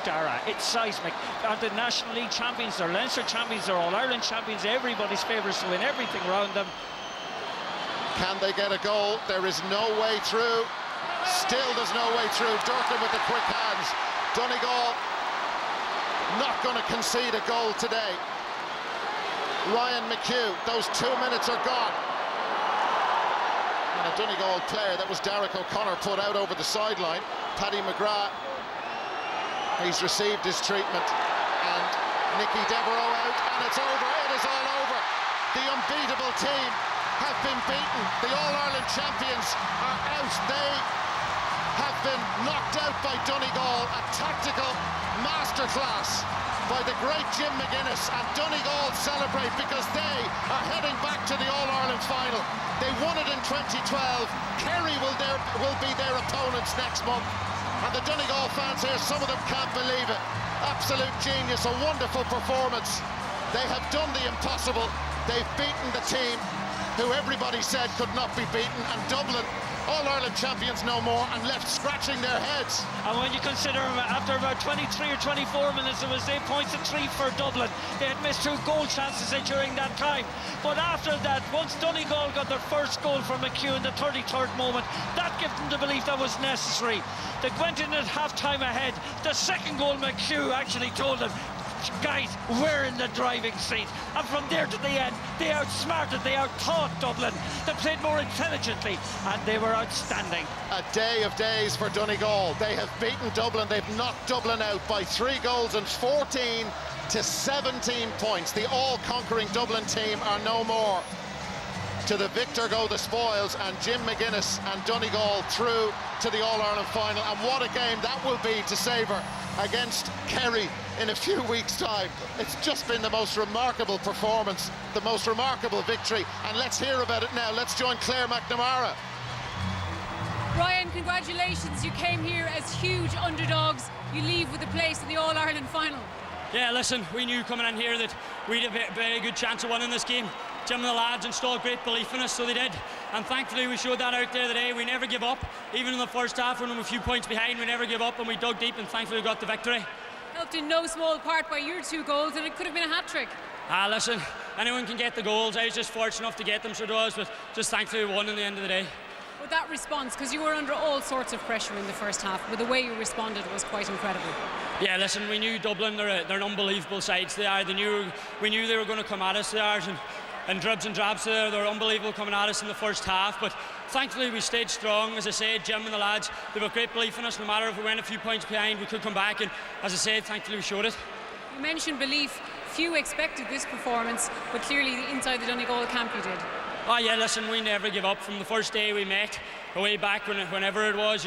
Dara, it's seismic. Are the National League champions, they're Leinster champions, they're All-Ireland champions, everybody's favourites to win everything around them. Can they get a goal? There is no way through. Still there's no way through. Durkin with the quick hands. Donegal not going to concede a goal today. Ryan McHugh, those 2 minutes are gone. And a Donegal player, that was Derek O'Connor, put out over the sideline. Paddy McGrath, he's received his treatment. And Nicky Devereaux out, and it's over. It is all over. The unbeatable team have been beaten. The All-Ireland champions are out. They have been knocked out by Donegal. A tactical masterclass by the great Jim McGuinness, and Donegal celebrate because they are heading back to the All-Ireland final. They won it in 2012. Kerry will be their opponents next month. And the Donegal fans here, some of them can't believe it. Absolute genius, a wonderful performance. They have done the impossible. They've beaten the team who everybody said could not be beaten, and Dublin, All-Ireland champions no more, and left scratching their heads. And when you consider after about 23 or 24 minutes, it was 8 points and 3 for Dublin. They had missed 2 goal chances during that time. But after that, once Donegal got their first goal from McHugh in the 33rd moment, that gave them the belief that was necessary. They went in at half-time ahead. The second goal, McHugh actually told them, guys, we're in the driving seat. And from there to the end, they outsmarted, they outthought Dublin. They played more intelligently, and they were outstanding. A day of days for Donegal. They have beaten Dublin. They've knocked Dublin out by 3 goals and 14 to 17 points. The all-conquering Dublin team are no more. To the victor go the spoils, and Jim McGuinness and Donegal through to the All-Ireland final. And what a game that will be to savour against Kerry in a few weeks' time. It's just been the most remarkable performance, the most remarkable victory, and let's hear about it now. Let's join Claire McNamara. Ryan, congratulations. You came here as huge underdogs. You leave with a place in the All-Ireland final. Yeah, listen, we knew coming in here that we had a very good chance of winning this game. Jim and the lads installed great belief in us, so they did. And thankfully we showed that out there today. We never give up. Even in the first half when we were a few points behind, we never give up, and we dug deep, and thankfully we got the victory. Helped in no small part by your 2 goals, and it could have been a hat-trick. Listen, anyone can get the goals. I was just fortunate enough to get them, so it was, but just thankfully we won in the end of the day. With that response, because you were under all sorts of pressure in the first half, but the way you responded was quite incredible. Yeah, listen, we knew Dublin, they're an unbelievable side. They are. We knew they were going to come at us. They are, and dribs and drabs there. They're unbelievable coming at us in the first half, but thankfully we stayed strong. As I said, Jim and the lads, they have great belief in us. No matter if we went a few points behind, we could come back, and as I said, thankfully we showed it. You mentioned belief. Few expected this performance, but clearly inside the Donegal camp you did. Oh yeah, listen, we never give up. From the first day we met, way back whenever it was,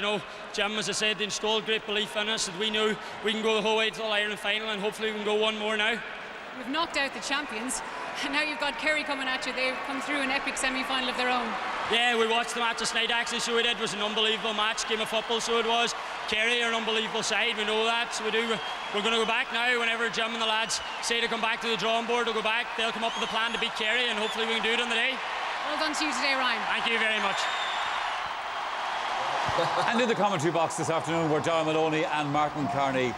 Jim, as I said, they installed great belief in us, that we knew we can go the whole way to the All-Ireland final, and hopefully we can go one more now. You've knocked out the champions, and now you've got Kerry coming at you. They've come through an epic semi-final of their own. Yeah, we watched the match last night actually, so we did. It was an unbelievable match, game of football, so it was. Kerry are an unbelievable side, we know that, so we do. We're going to go back now. Whenever Jim and the lads say to come back to the drawing board, we'll go back. They'll come up with a plan to beat Kerry, and hopefully we can do it on the day. Well done to you today, Ryan. Thank you very much. And in the commentary box this afternoon were Dara Maloney and Martin Carney.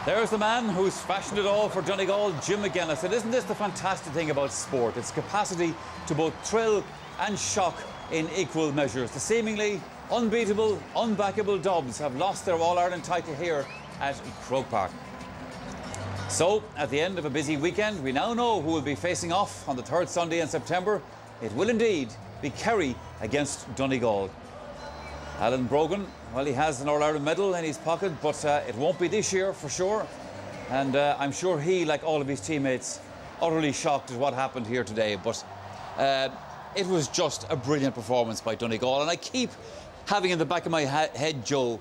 There's the man who's fashioned it all for Donegal, Jim McGuinness. And isn't this the fantastic thing about sport? Its capacity to both thrill and shock in equal measures. The seemingly unbeatable, unbackable Dubs have lost their All-Ireland title here at Croke Park. So, at the end of a busy weekend, we now know who will be facing off on the 3rd Sunday in September. It will indeed be Kerry against Donegal. Alan Brogan, well, he has an All-Ireland medal in his pocket, but it won't be this year for sure. And I'm sure he, like all of his teammates, utterly shocked at what happened here today. But it was just a brilliant performance by Donegal. And I keep having in the back of my head, Joe,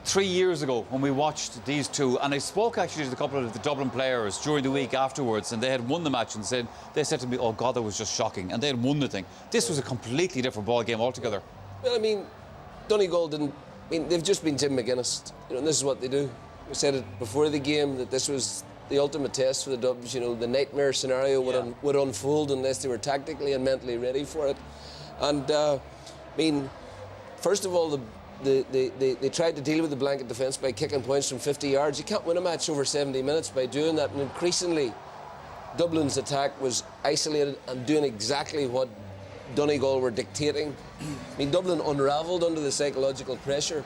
3 years ago when we watched these two, and I spoke actually to a couple of the Dublin players during the week afterwards, and they had won the match, and they said to me, oh God, that was just shocking, and they had won the thing. This was a completely different ball game altogether. Well, I mean, Donegal didn't. I mean, they've just been Jim McGuinness, and this is what they do. We said it before the game that this was the ultimate test for the Dubs. The nightmare scenario would unfold unless they were tactically and mentally ready for it. And I mean, first of all, They tried to deal with the blanket defence by kicking points from 50 yards. You can't win a match over 70 minutes by doing that. And increasingly, Dublin's attack was isolated and doing exactly what Donegal were dictating. I mean, Dublin unravelled under the psychological pressure.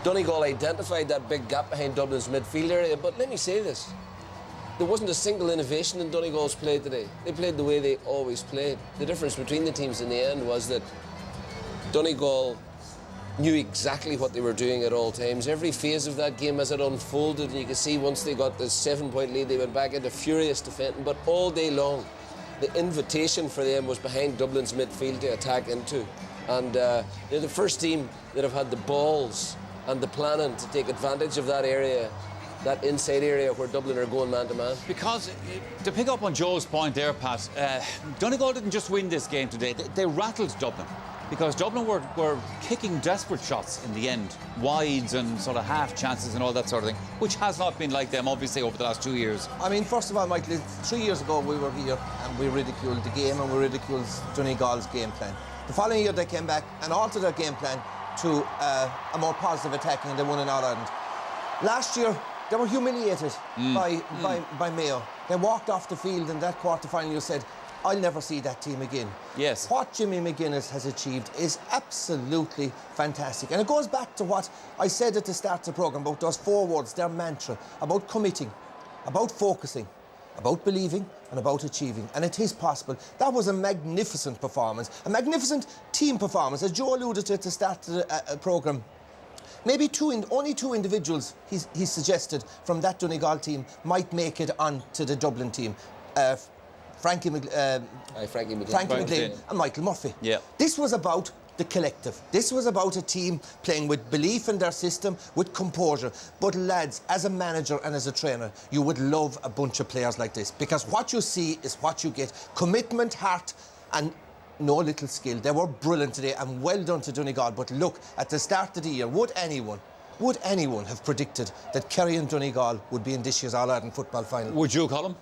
Donegal identified that big gap behind Dublin's midfield area. But let me say this. There wasn't a single innovation in Donegal's play today. They played the way they always played. The difference between the teams in the end was that Donegal knew exactly what they were doing at all times. Every phase of that game as it unfolded, and you could see once they got the 7-point lead, they went back into furious defending. But all day long, the invitation for them was behind Dublin's midfield to attack into. And they're the first team that have had the balls and the planning to take advantage of that area, that inside area where Dublin are going man-to-man. Because, to pick up on Joe's point there, Pat, Donegal didn't just win this game today, they rattled Dublin. Because Dublin were kicking desperate shots in the end, wides and sort of half chances and all that sort of thing, which has not been like them, obviously, over the last 2 years. I mean, first of all, Michael, 3 years ago we were here and we ridiculed the game and we ridiculed Donegal's game plan. The following year they came back and altered their game plan to a more positive attacking and they won in All-Ireland. Last year, they were humiliated by Mayo. They walked off the field in that quarter-final. You said, I'll never see that team again. Yes. What Jimmy McGuinness has achieved is absolutely fantastic. And it goes back to what I said at the start of the programme about those 4 words, their mantra, about committing, about focusing, about believing and about achieving. And it is possible. That was a magnificent performance, a magnificent team performance. As Joe alluded to at the start of the programme, maybe only 2 individuals, he suggested, from that Donegal team might make it onto the Dublin team. Frankie McLean and Michael Murphy. Yeah. This was about the collective. This was about a team playing with belief in their system, with composure. But lads, as a manager and as a trainer, you would love a bunch of players like this, because what you see is what you get. Commitment, heart and no little skill. They were brilliant today and well done to Donegal. But look, at the start of the year, would anyone have predicted that Kerry and Donegal would be in this year's All-Ireland football final? Would you, Colin?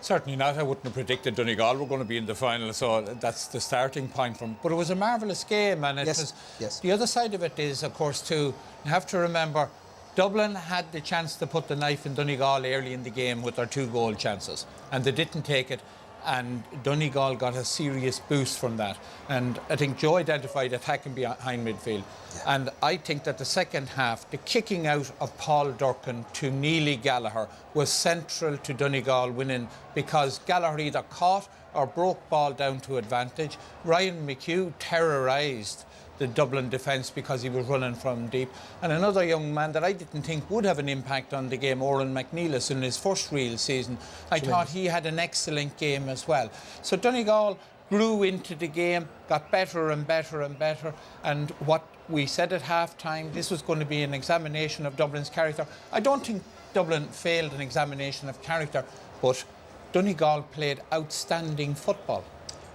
Certainly not. I wouldn't have predicted Donegal were going to be in the final, so that's the starting point from. But it was a marvellous game, and it was. Yes. The other side of it is, of course, too, you have to remember, Dublin had the chance to put the knife in Donegal early in the game with their 2 goal chances, and they didn't take it. And Donegal got a serious boost from that. And I think Joe identified attacking behind midfield. Yeah. And I think that the second half, the kicking out of Paul Durcan to Neely Gallagher was central to Donegal winning, because Gallagher either caught or broke ball down to advantage. Ryan McHugh terrorised the Dublin defence because he was running from deep. And another young man that I didn't think would have an impact on the game, Oran McNeilis, in his first real season, I thought he had an excellent game as well. So Donegal grew into the game, got better and better and better, and what we said at half-time, this was going to be an examination of Dublin's character. I don't think Dublin failed an examination of character, but Donegal played outstanding football.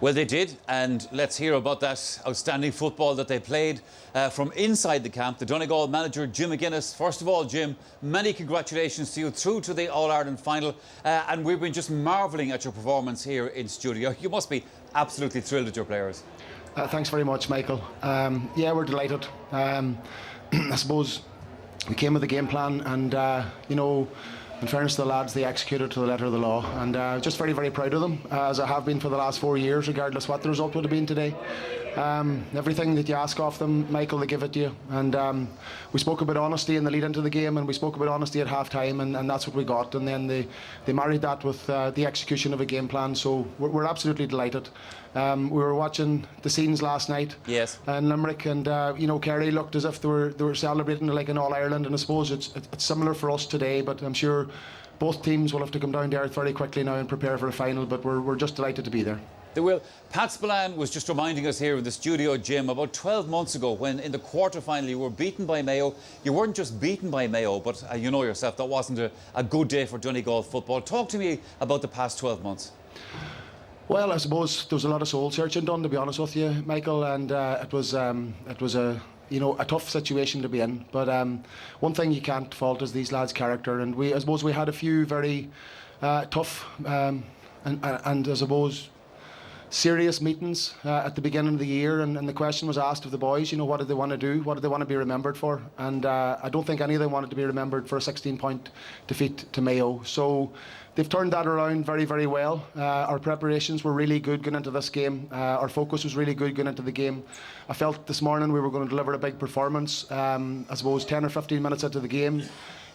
Well, they did, and let's hear about that outstanding football that they played from inside the camp. The Donegal manager, Jim McGuinness. First of all, Jim, many congratulations to you through to the All-Ireland final, and we've been just marvelling at your performance here in studio. You must be absolutely thrilled with your players. Thanks very much, Michael. Yeah, we're delighted. I suppose we came with a game plan, and you know, in fairness to the lads, they executed to the letter of the law, and just very, very proud of them, as I have been for the last 4 years, regardless what the result would have been today. Everything that you ask of them, Michael, they give it to you. And we spoke about honesty in the lead into the game, and we spoke about honesty at half-time, and that's what we got. And then they married that with the execution of a game plan, so we're absolutely delighted. We were watching the scenes last night in Limerick, and you know, Kerry looked as if they were celebrating like an All-Ireland, and I suppose it's similar for us today, but I'm sure both teams will have to come down to earth very quickly now and prepare for a final, but we're just delighted to be there. They will. Pat Spillane was just reminding us here in the studio, Jim, about 12 months ago when in the quarter-final you were beaten by Mayo. You weren't just beaten by Mayo, but you know yourself, that wasn't a good day for Donegal football. Talk to me about the past 12 months. Well, I suppose there was a lot of soul searching done, to be honest with you, Michael, and it was a tough situation to be in. But one thing you can't fault is these lads' character, and I suppose we had a few very tough and I suppose serious meetings at the beginning of the year, and the question was asked of the boys, what did they want to do? What did they want to be remembered for? And I don't think any of them wanted to be remembered for a 16-point defeat to Mayo. So they've turned that around very, very well. Our preparations were really good going into this game. Our focus was really good going into the game. I felt this morning we were going to deliver a big performance. I suppose 10 or 15 minutes into the game,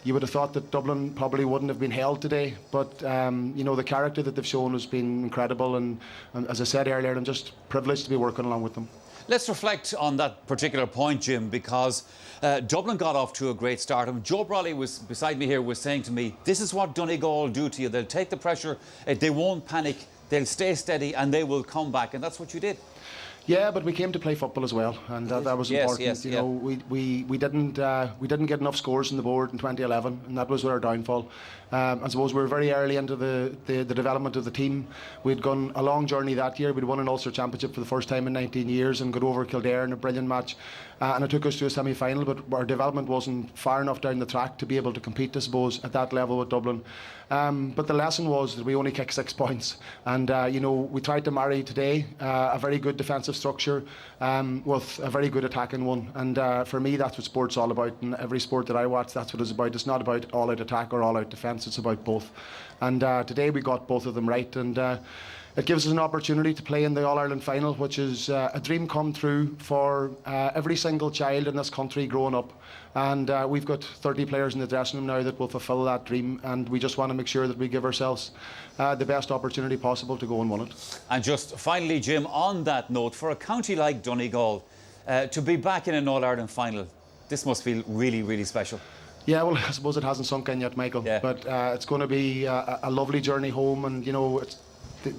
you would have thought that Dublin probably wouldn't have been held today, but the character that they've shown has been incredible, and as I said earlier, I'm just privileged to be working along with them. Let's reflect on that particular point, Jim, because Dublin got off to a great start. And Joe Brawley was beside me here, was saying to me, this is what Donegal do to you. They'll take the pressure, they won't panic, they'll stay steady, and they will come back. And that's what you did. Yeah, but we came to play football as well, and that was important. Yes, we didn't get enough scores on the board in 2011, and that was our downfall. I suppose we were very early into the development of the team. We'd gone a long journey that year. We'd won an Ulster Championship for the first time in 19 years and got over Kildare in a brilliant match. And it took us to a semi-final, but our development wasn't far enough down the track to be able to compete, I suppose, at that level with Dublin. But the lesson was that we only kicked 6 points, and we tried to marry today a very good defensive structure with a very good attacking one. And for me, that's what sport's all about. And every sport that I watch, that's what it's about. It's not about all-out attack or all-out defence. It's about both. And today we got both of them right. And it gives us an opportunity to play in the All-Ireland final, which is a dream come true for every single child in this country growing up. And we've got 30 players in the dressing room now that will fulfil that dream, and we just want to make sure that we give ourselves the best opportunity possible to go and win it. And just finally, Jim, on that note, for a county like Donegal to be back in an All-Ireland final, this must feel really, really special. Yeah, well, I suppose it hasn't sunk in yet, Michael, but it's going to be a lovely journey home, and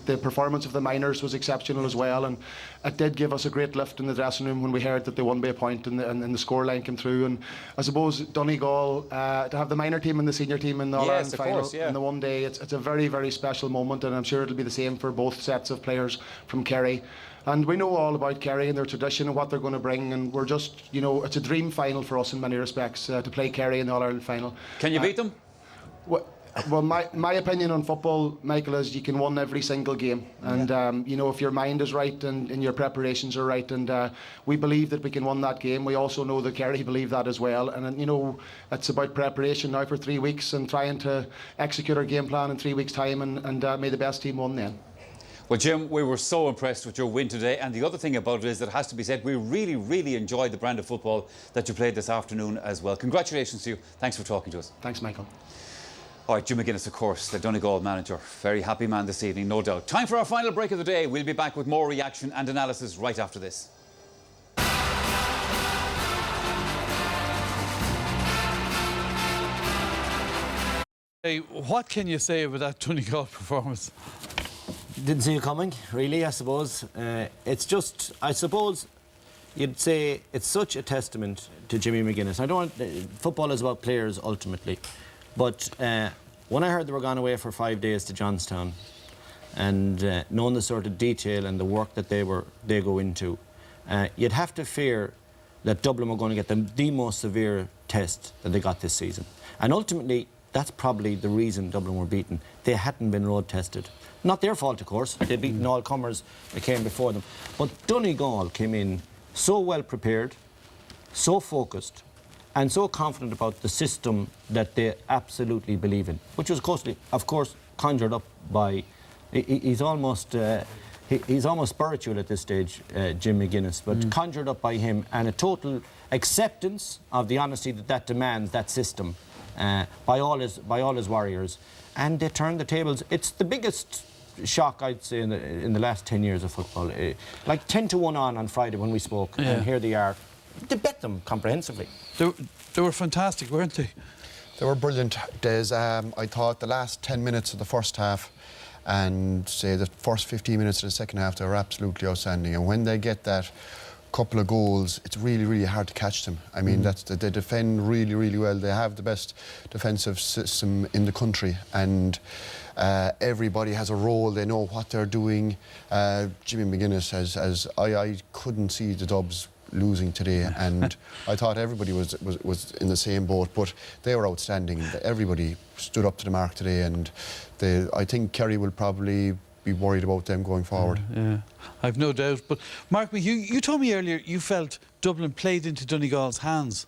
the performance of the minors was exceptional as well, and it did give us a great lift in the dressing room when we heard that they won by a point and the scoreline came through. And I suppose Donegal, to have the minor team and the senior team in the All-Ireland final in the one day, it's a very, very special moment, and I'm sure it'll be the same for both sets of players from Kerry. And we know all about Kerry and their tradition and what they're going to bring, and we're just, it's a dream final for us in many respects, to play Kerry in the All-Ireland final. Can you beat them? Well, my opinion on football, Michael, is you can win every single game. And, if your mind is right and your preparations are right, and we believe that we can win that game. We also know that Kerry believe that as well. And, it's about preparation now for 3 weeks and trying to execute our game plan in 3 weeks' time, and may the best team win then. Well, Jim, we were so impressed with your win today. And the other thing about it is that it has to be said, we really, really enjoyed the brand of football that you played this afternoon as well. Congratulations to you. Thanks for talking to us. Thanks, Michael. All right, Jim McGuinness, of course, the Donegal manager. Very happy man this evening, no doubt. Time for our final break of the day. We'll be back with more reaction and analysis right after this. Hey, what can you say about that Donegal performance? Didn't see it coming, really, I suppose. It's just, I suppose, you'd say it's such a testament to Jimmy McGuinness. Football is about players, ultimately. But when I heard they were gone away for 5 days to Johnstown, and knowing the sort of detail and the work that they go into, you'd have to fear that Dublin were going to get the most severe test that they got this season. And ultimately, that's probably the reason Dublin were beaten. They hadn't been road tested. Not their fault, of course. They'd beaten all comers that came before them. But Donegal came in so well prepared, so focused, and so confident about the system that they absolutely believe in, which was, of course, conjured up by... He's almost spiritual at this stage, Jim McGuinness, but conjured up by him, and a total acceptance of the honesty that demands that system by all his warriors, and they turned the tables. It's the biggest shock, I'd say, in the last 10 years of football. Like 10 to 1 on Friday when we spoke, and here they are. They bet them comprehensively. They were fantastic, weren't they? They were brilliant days. I thought the last 10 minutes of the first half and say the first 15 minutes of the second half, they were absolutely outstanding. And when they get that couple of goals, it's really, really hard to catch them. I mean, they defend really, really well. They have the best defensive system in the country, and everybody has a role. They know what they're doing. Jimmy McGuinness, as I couldn't see the Dubs losing today, and I thought everybody was in the same boat, but they were outstanding. Everybody stood up to the mark today, and I think Kerry will probably be worried about them going forward. Yeah, I've no doubt. But Mark, you told me earlier you felt Dublin played into Donegal's hands.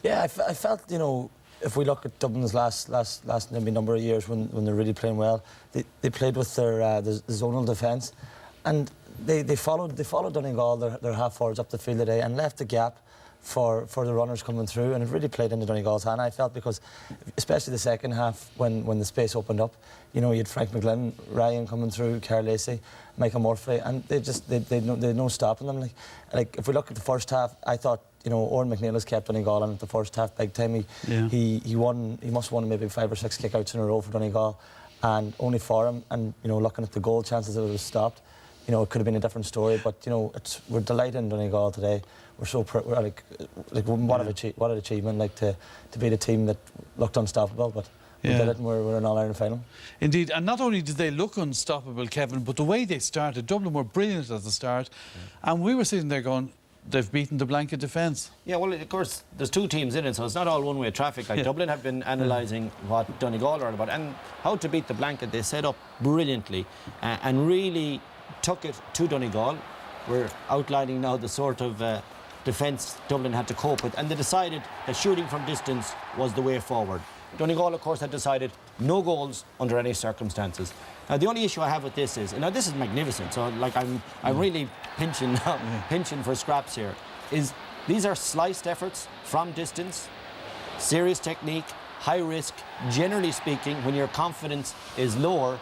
Yeah, I felt, you know, if we look at Dublin's last maybe number of years when they're really playing well, they played with their the zonal defence, and they followed Donegal, their half forwards up the field today, and left the gap for the runners coming through, and it really played into Donegal's hand, I felt, because especially the second half when the space opened up, you know, you had Frank McGlynn, Ryan coming through, Carl Lacey, Michael Murphy, and they had no stopping them. Like if we look at the first half, I thought, you know, Owen McNeil has kept Donegal in at the first half big time. He must have won maybe 5 or 6 kickouts in a row for Donegal, and only for him. And you know, looking at the goal chances that it was stopped, you know, it could have been a different story. But you know, we're delighted in Donegal today. We're so what an achievement, like to beat a team that looked unstoppable, but we did it, and we're in All-Ireland final. Indeed, and not only did they look unstoppable, Kevin, but the way they started, Dublin were brilliant at the start, and we were sitting there going, they've beaten the blanket defence. Yeah, well, of course, there's 2 teams in it, so it's not all one-way traffic. Like Dublin have been analysing what Donegal are about and how to beat the blanket. They set up brilliantly and really took it to Donegal. We're outlining now the sort of defence Dublin had to cope with, and they decided that shooting from distance was the way forward. Donegal, of course, had decided no goals under any circumstances. Now, the only issue I have with this is, now this is magnificent, so like I'm really pinching for scraps here, is these are sliced efforts from distance, serious technique, high risk. Generally speaking, when your confidence is lower,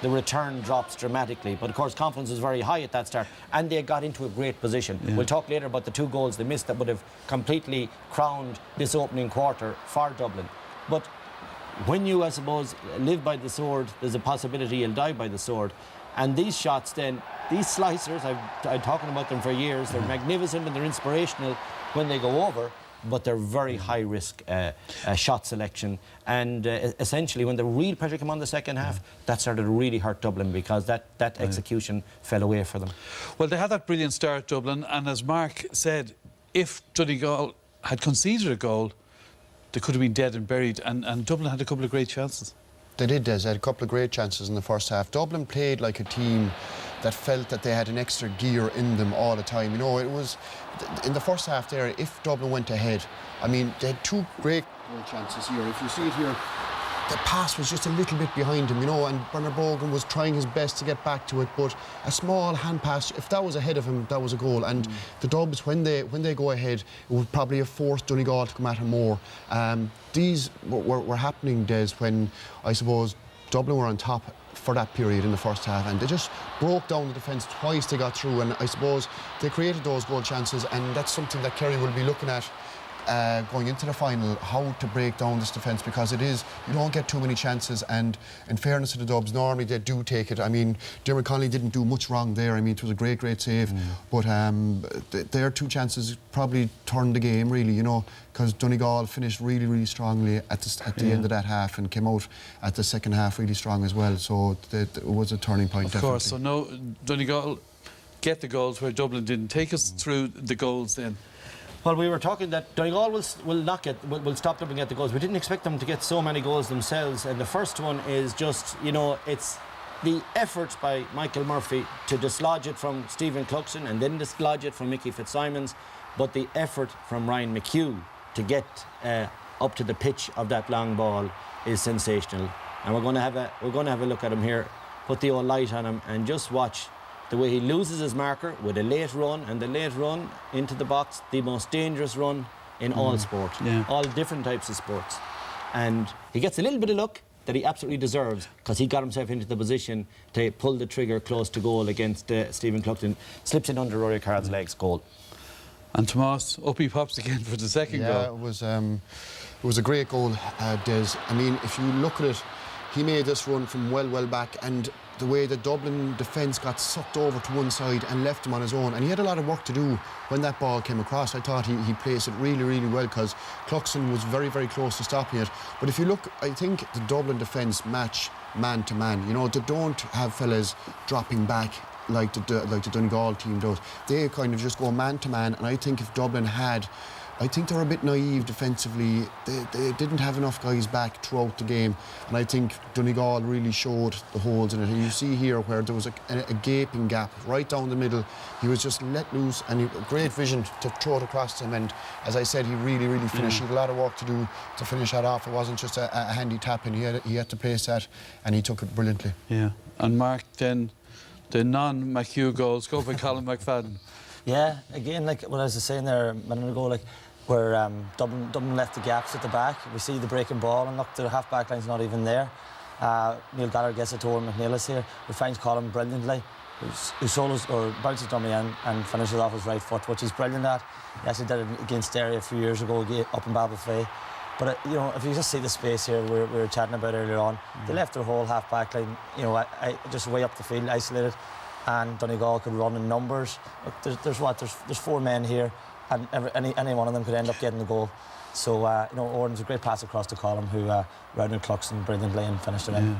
the return drops dramatically. But of course, confidence was very high at that start, and they got into a great position. We'll talk later about the 2 goals they missed that would have completely crowned this opening quarter for Dublin. But when you, I suppose, live by the sword, there's a possibility you'll die by the sword. And these shots then, these slicers, I've talking about them for years, they're magnificent and they're inspirational when they go over, but they're very high-risk shot selection. And essentially, when the real pressure came on the second half, that started to really hurt Dublin, because that execution fell away for them. Well, they had that brilliant start, Dublin, and as Mark said, if Donegal had conceded a goal, they could have been dead and buried, and Dublin had a couple of great chances. They did, Des. They had a couple of great chances in the first half. Dublin played like a team that felt that they had an extra gear in them all the time. You know, it was in the first half there, if Dublin went ahead, I mean, they had 2 great goal chances here. If you see it here, the pass was just a little bit behind him, you know, and Bernard Bogan was trying his best to get back to it, but a small hand pass, if that was ahead of him, that was a goal. And the Dubs, when they go ahead, it would probably have forced Donegal to come at him more. These were happening, Des, when I suppose Dublin were on top for that period in the first half, and they just broke down the defence twice. They got through, and I suppose they created those goal chances, and that's something that Kerry will be looking at going into the final, how to break down this defence, because it is, you don't get too many chances, and in fairness to the Dubs, normally they do take it. I mean, Dermot Connolly didn't do much wrong there. I mean, it was a great save, but their 2 chances probably turned the game, really, you know, because Donegal finished really strongly at the end of that half, and came out at the second half really strong as well, so it was a turning point, of definitely. course, so no, Donegal get the goals where Dublin didn't. Take us through the goals then. Well, we were talking that Donegal will stop them and get the goals. We didn't expect them to get so many goals themselves, and the first one is just, you know, it's the effort by Michael Murphy to dislodge it from Stephen Cluxton and then dislodge it from Mickey Fitzsimons, but the effort from Ryan McHugh to get up to the pitch of that long ball is sensational. And we're going to have a look at him here, put the old light on him, and just watch the way he loses his marker with a late run, and the late run into the box, the most dangerous run in all sport, all different types of sports. And he gets a little bit of luck that he absolutely deserves, because he got himself into the position to pull the trigger close to goal against Stephen Cluxton, slips in under Rory Carl's legs, goal. And Tomas, up he pops again for the second goal. Yeah, it was a great goal, Des. I mean, if you look at it, he made this run from well back, and the way the Dublin defence got sucked over to one side and left him on his own, and he had a lot of work to do when that ball came across. I thought he placed it really well, because Cluxton was very close to stopping it. But if you look, I think the Dublin defence match man to man. You know, they don't have fellas dropping back like the Donegal team does. They kind of just go man to man, and I think if Dublin had I think they were a bit naive defensively. They didn't have enough guys back throughout the game, and I think Donegal really showed the holes in it. And you see here where there was a gaping gap right down the middle. He was just let loose, and great vision to throw it across him. And as I said, he really finished. He had a lot of work to do to finish that off. It wasn't just a handy tap in. He had to place that, and he took it brilliantly. Yeah, and Mark, then the non-McHugh goals go by Colin McFadden. Yeah, again, like what I was saying there a minute ago, like where Dublin left the gaps at the back. We see the breaking ball, and look, the half-back line's not even there. Neil Gallagher gets it to Owen McNeill is here, who finds Colin brilliantly, who solos or bounces dummy in and finishes off his right foot, which he's brilliant at. He actually did it against Derry a few years ago up in Babelfay. But you know, if you just see the space here we were chatting about earlier on, they left their whole half-back line, you know, I just way up the field, isolated, and Donegal could run in numbers. Look, there's 4 men here, and any one of them could end up getting the goal. So, you know, Owen's a great pass across to Colin, who rounded Cluxton brilliantly and finished it in.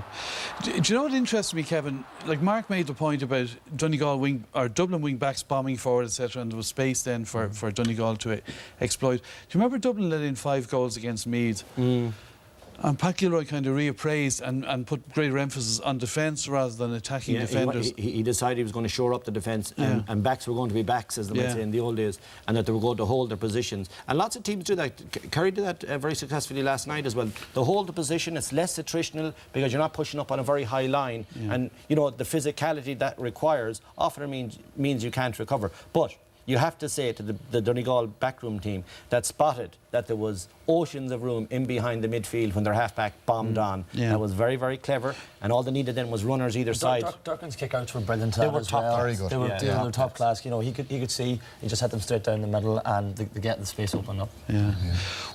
Do you know what interests me, Kevin? Like Mark made the point about Dublin wing backs bombing forward, etc., and there was space then for Donegal to exploit. Do you remember Dublin let in 5 goals against Meath? And Pat Gilroy kind of reappraised and put greater emphasis on defence rather than attacking defenders. He decided he was going to shore up the defence, and backs were going to be backs, as they might say in the old days, and that they were going to hold their positions. And lots of teams do that. Kerry did that very successfully last night as well. They hold the position, it's less attritional because you're not pushing up on a very high line, and you know the physicality that requires often means you can't recover. But you have to say to the Donegal backroom team that spotted that there was oceans of room in behind the midfield when their half-back bombed on. That was very, very clever, and all they needed then was runners either side. Durkin's kick-outs were brilliant. They were top, very good. They were top class. You know, he could see, he just had them straight down the middle, and they get the space opened up.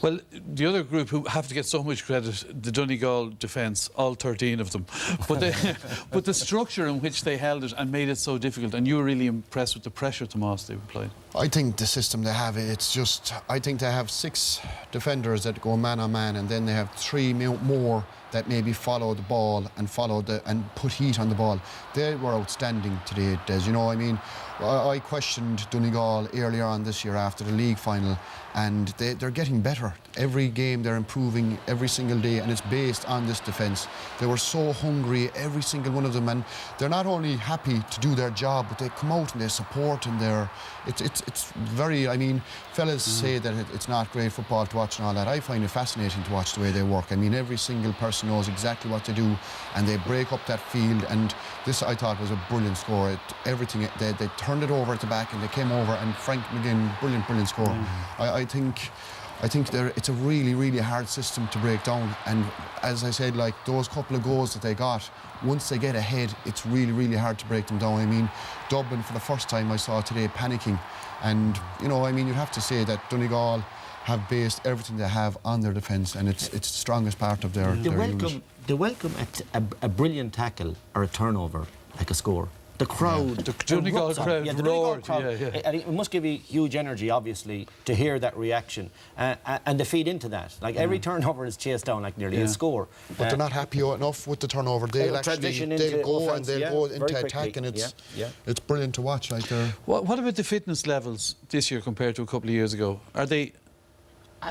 Well, the other group who have to get so much credit, the Donegal defence, all 13 of them, but the structure in which they held it and made it so difficult, and you were really impressed with the pressure, Tomas, they applied. I think the system they have, it's just, I think they have 6 defenders that go man on man, and then they have 3 more that maybe follow the ball and put heat on the ball. They were outstanding today, Des. You know, I mean, I questioned Donegal earlier on this year after the league final, and they're getting better. Every game they're improving every single day, and it's based on this defence. They were so hungry, every single one of them, and they're not only happy to do their job, but they come out and they support, and it's very, I mean, fellas say that it's not great football to watch and all that. I find it fascinating to watch the way they work. I mean, every single person knows exactly what to do, and they break up that field, and this I thought was a brilliant score. Everything, they turned it over at the back and they came over, and Frank McGinn, brilliant score. I think it's a really, really hard system to break down, and as I said, like those couple of goals that they got, once they get ahead, it's really, really hard to break them down. I mean, Dublin for the first time I saw today panicking, and you know, I mean, you'd have to say that Donegal have based everything they have on their defence, and it's the strongest part of their unit. They welcome a brilliant tackle or a turnover like a score. The crowd, the Donegal crowd roared. And it must give you huge energy, obviously, to hear that reaction and to feed into that. Like every turnover is chased down like nearly a score. But they're not happy enough with the turnover. They'll go and they'll go into attack, and it's brilliant to watch. Like what about the fitness levels this year compared to a couple of years ago? Are they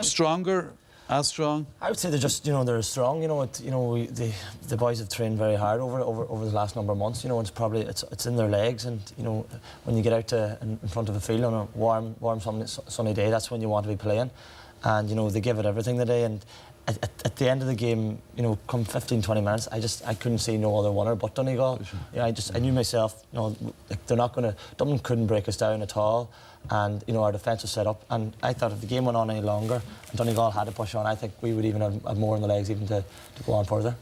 stronger? As strong? I would say they're just, you know, they're strong. You know, the boys have trained very hard over the last number of months. You know, it's probably it's in their legs, and you know, when you get out in front of a field on a warm sunny day, that's when you want to be playing, and you know, they give it everything today. And at the end of the game, you know, come 15-20 minutes, I couldn't see no other winner but Donegal. Yeah, I knew myself, you know, like they're not going to. Dublin couldn't break us down at all. And you know, our defence was set up, and I thought if the game went on any longer and Donegal had to push on, I think we would even have more in the legs even to go on further.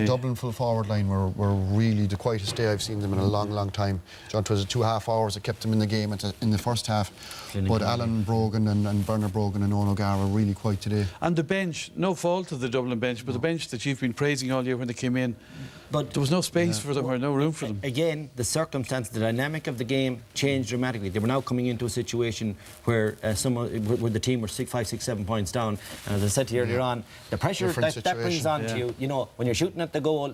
Dublin full forward line were really the quietest day I've seen them in a long time. John, it was 2.5 hours that kept them in the game in the first half, but Alan Brogan and Bernard Brogan and Owen O'Gara were really quiet today. And the bench, no fault of the Dublin bench, but the bench that you've been praising all year when they came in, but there was no space for them or no room for them. Again, the circumstance, the dynamic of the game changed dramatically. They were now coming into a situation where where the team were 5, 6, 7 points down. And as I said to you earlier on, the pressure that brings on to you, you know, when you're shooting at the goal,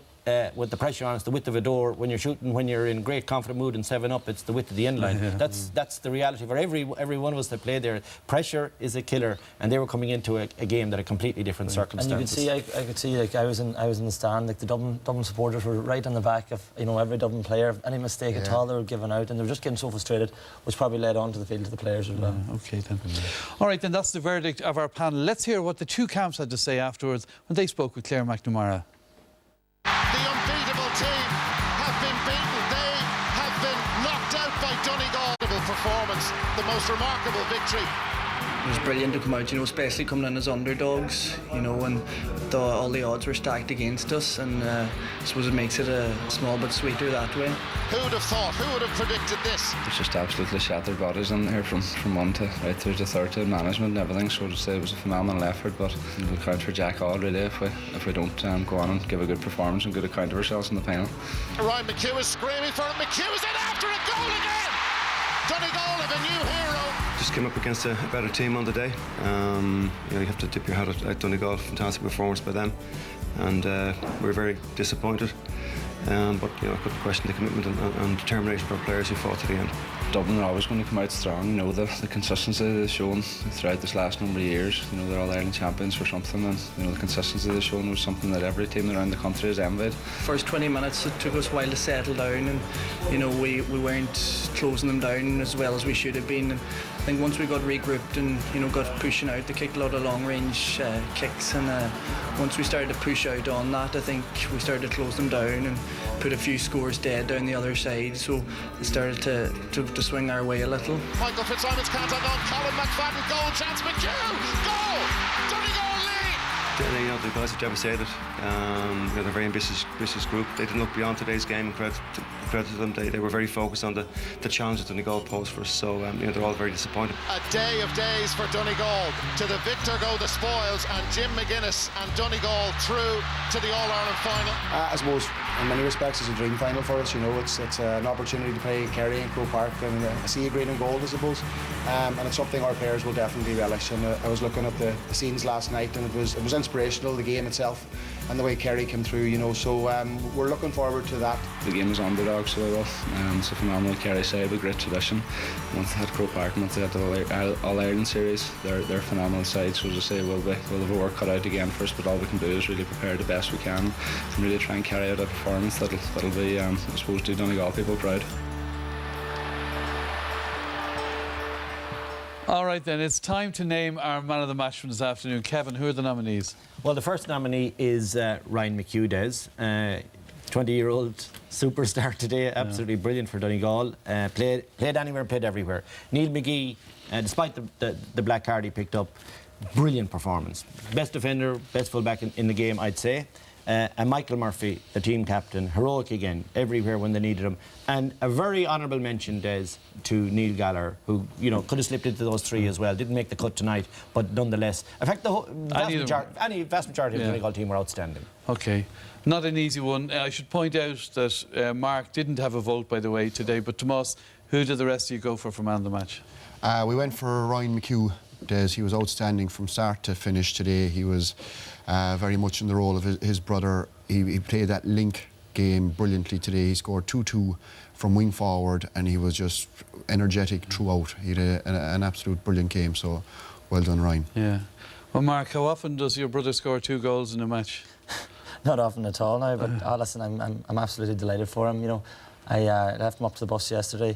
with the pressure on, it's the width of a door. When you're shooting, when you're in great confident mood and 7-up, it's the width of the end line. That's the reality for every one of us that played there. Pressure is a killer, and they were coming into a game that had completely different circumstances. And you could see, I could see, like I was in the stand, like the Dublin supporters were right on the back of every Dublin player. Any mistake at all, they were giving out, and they were just getting so frustrated, which probably led on to the field to the players as well. Okay then. All right, then that's the verdict of our panel. Let's hear what the two camps had to say afterwards when they spoke with Claire McNamara. The unbeatable team have been beaten. They have been knocked out by Donegal. Performance, the most remarkable victory. It was brilliant to come out, especially coming in as underdogs, and all the odds were stacked against us, and I suppose it makes it a small bit sweeter that way. Who would have thought? Who would have predicted this? It's just absolutely shattered bodies in here from one to right through to third to management and everything. So to say it was a phenomenal effort, but we'll count for Jack all really if we don't go on and give a good performance and good account of ourselves in the final. Ryan McHugh is screaming for it. McHugh is in after a goal again. Donegal have a new hero. Just came up against a better team on the day. You have to tip your hat at Donegal. Fantastic performance by them, and we were very disappointed. But I couldn't question the commitment and determination of our players who fought to the end. Dublin are always going to come out strong. The consistency they've shown throughout this last number of years. They're all Ireland champions for something, and the consistency they've shown was something that every team around the country has envied. First 20 minutes it took us a while to settle down, and we weren't closing them down as well as we should have been. And I think once we got regrouped and got pushing out, they kicked a lot of long range kicks, and once we started to push out on that, I think we started to close them down and put a few scores dead down the other side, so it started to swing our way a little. Michael Fitzsimons can't hang on. Colin McFadden, goal chance. McHugh, goal! Donegal lead! The guys are devastated. They're a very ambitious group. They didn't look beyond today's game, and credit to them. They were very focused on the challenge that Donegal posed for us, so they're all very disappointed. A day of days for Donegal. To the victor go the spoils, and Jim McGuinness and Donegal through to the All-Ireland final. I suppose in many respects it's a dream final for us. It's an opportunity to play Kerry and Croke Park and a sea of green and gold, I suppose, and it's something our players will definitely relish. And I was looking at the scenes last night, and it was inspirational, the game itself and the way Kerry came through, so we're looking forward to that. The game was underdog, so it was. It's a phenomenal Kerry side with great tradition. Once they had Croke Park, once they had the All-Ireland series, they're a phenomenal side. So as I say, we'll have a work cut out again for us, but all we can do is really prepare the best we can and really try and carry out a performance that'll be, I suppose, do Donegal people proud. All right, then, it's time to name our man of the match from this afternoon. Kevin, who are the nominees? Well, the first nominee is Ryan McHugh, Des. 20-year-old superstar today, absolutely brilliant for Donegal. Played anywhere, played everywhere. Neil McGee, despite the black card he picked up, brilliant performance. Best defender, best fullback in the game, I'd say. And Michael Murphy, the team captain, heroic again, everywhere when they needed him. And a very honourable mention, Des, to Neil Gallagher, who could have slipped into those three as well. Didn't make the cut tonight, but nonetheless, in fact, the vast majority of the Donegal team were outstanding. Okay, not an easy one. I should point out that Mark didn't have a vote, by the way, today. But Tomas, who did the rest of you go for man of the match? We went for Ryan McHugh. Des, he was outstanding from start to finish today. He was very much in the role of his brother. He played that link game brilliantly today. He scored 2-2 from wing forward, and he was just energetic throughout. He had an absolute brilliant game, so well done, Ryan. Yeah. Well, Mark, how often does your brother score 2 goals in a match? Not often at all now, but listen, I'm absolutely delighted for him. I left him up to the bus yesterday,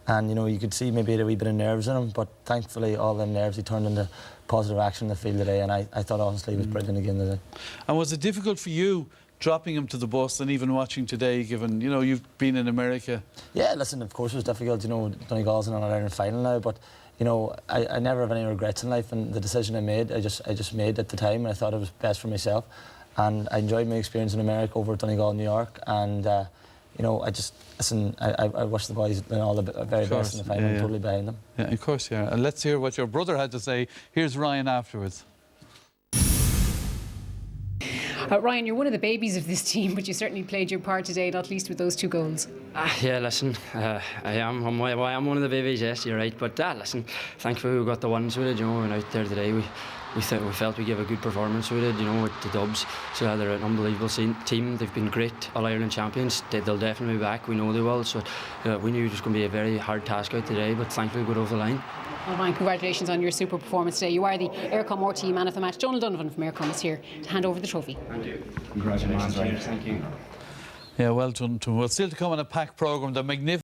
and you could see maybe a wee bit of nerves in him, but thankfully all them nerves he turned into positive action in the field today, and I thought honestly he was brilliant again today. And was it difficult for you dropping him to the bus and even watching today, given you've been in America? Yeah, listen, of course it was difficult. Donegal's in an All-Ireland final now, but I never have any regrets in life, and the decision I made, I just made at the time, and I thought it was best for myself. And I enjoyed my experience in America over at Donegal, New York, and I just listen. I wish the boys all the very best in the final. I'm totally behind them. Yeah, of course, yeah. And let's hear what your brother had to say. Here's Ryan afterwards. Ryan, you're one of the babies of this team, but you certainly played your part today, not least with those 2 goals. Yeah, listen, I am one of the babies, yes, you're right. But listen, thankfully we got the ones with it, we went out there today. we felt we gave a good performance. We did, you know, with the Dubs. So they're an unbelievable team. They've been great All-Ireland champions. They'll definitely be back. We know they will. So we knew it was going to be a very hard task out today, but thankfully we got over the line. Well, Ryan, congratulations on your super performance today. You are the Aircom RT Man of the Match. Donald Donovan from Aircom is here to hand over the trophy. Thank you. Congratulations, Ryan. Thank you. Yeah, well done to him. Well, still to come on a packed programme. The magnificent